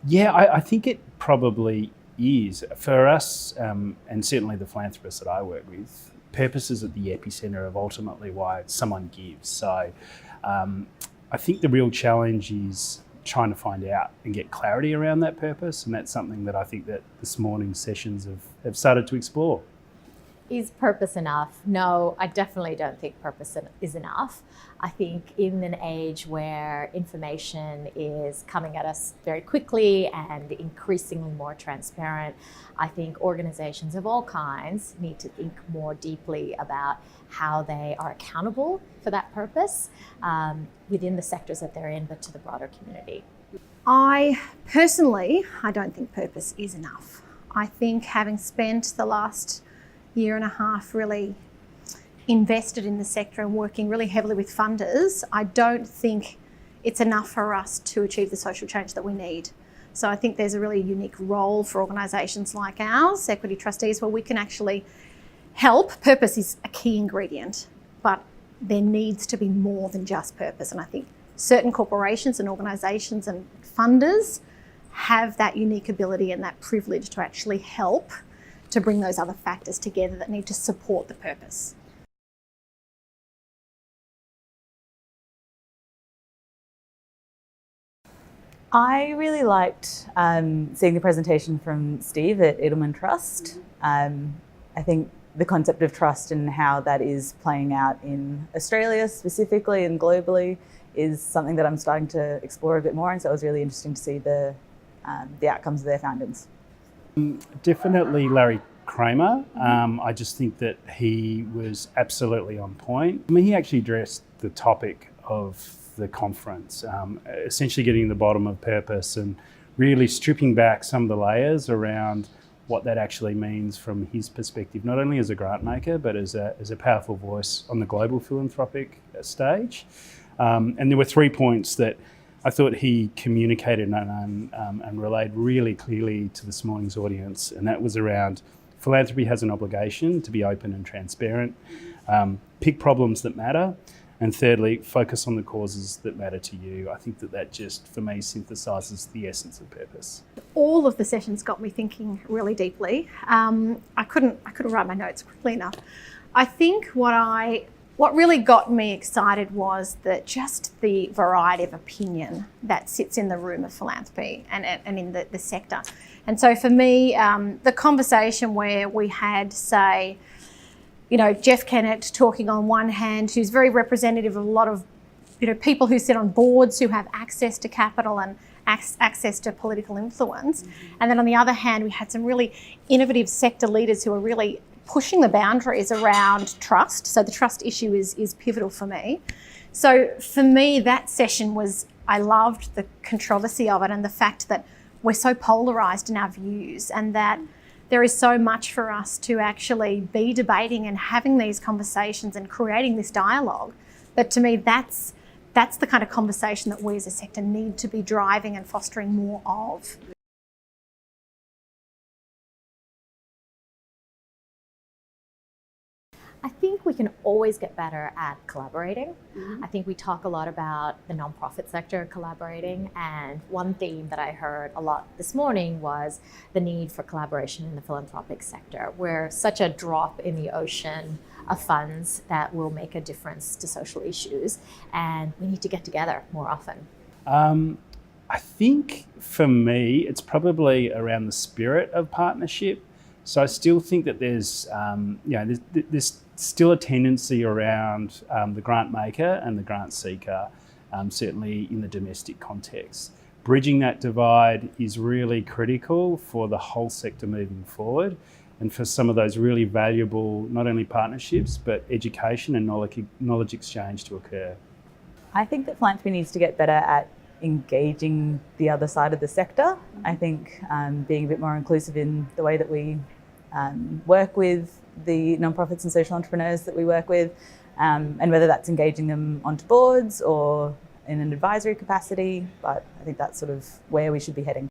Yeah, I think it probably is. For us, and certainly the philanthropists that I work with, purpose is at the epicenter of ultimately why someone gives. So I think the real challenge is trying to find out and get clarity around that purpose, and that's something that I think that this morning's sessions have started to explore. Is purpose enough? No, I definitely don't think purpose is enough. I think in an age where information is coming at us very quickly and increasingly more transparent, I think organizations of all kinds need to think more deeply about how they are accountable for that purpose within the sectors that they're in, but to the broader community. I don't think purpose is enough. I think having spent the last year and a half really invested in the sector and working really heavily with funders, I don't think it's enough for us to achieve the social change that we need. So I think there's a really unique role for organisations like ours, Equity Trustees, where we can actually help. Purpose is a key ingredient, but there needs to be more than just purpose. And I think certain corporations and organisations and funders have that unique ability and that privilege to actually help to bring those other factors together that need to support the purpose. I really liked seeing the presentation from Steve at Edelman Trust. I think the concept of trust and how that is playing out in Australia specifically and globally is something that I'm starting to explore a bit more, and so it was really interesting to see the outcomes of their findings. Definitely Larry Kramer. I just think that he was absolutely on point. I mean, he actually addressed the topic of the conference, essentially getting to the bottom of purpose and really stripping back some of the layers around what that actually means from his perspective, not only as a grant maker, but as a powerful voice on the global philanthropic stage. And there were 3 points that I thought he communicated and relayed really clearly to this morning's audience, and that was around philanthropy has an obligation to be open and transparent, pick problems that matter, and thirdly, focus on the causes that matter to you. I think that just, for me, synthesises the essence of purpose. All of the sessions got me thinking really deeply. I couldn't write my notes quickly enough. I think what really got me excited was that just the variety of opinion that sits in the room of philanthropy and in the sector. And so for me, the conversation where we had, say, Jeff Kennett talking on one hand, who's very representative of a lot of, people who sit on boards who have access to capital and access to political influence. And then on the other hand, we had some really innovative sector leaders who are really pushing the boundaries around trust. So the trust issue is pivotal for me. So for me, that session I loved the controversy of it and the fact that we're so polarised in our views, and that there is so much for us to actually be debating and having these conversations and creating this dialogue. But to me, that's the kind of conversation that we as a sector need to be driving and fostering more of. I think we can always get better at collaborating. I think we talk a lot about the nonprofit sector collaborating, and one theme that I heard a lot this morning was the need for collaboration in the philanthropic sector. We're such a drop in the ocean of funds that will make a difference to social issues, and we need to get together more often. I think for me, it's probably around the spirit of partnership. So I still think that there's still a tendency around the grant maker and the grant seeker, certainly in the domestic context. Bridging that divide is really critical for the whole sector moving forward, and for some of those really valuable, not only partnerships, but education and knowledge exchange to occur. I think that philanthropy needs to get better at engaging the other side of the sector. I think being a bit more inclusive in the way that we work with the nonprofits and social entrepreneurs that we work with, and whether that's engaging them onto boards or in an advisory capacity, but I think that's sort of where we should be heading.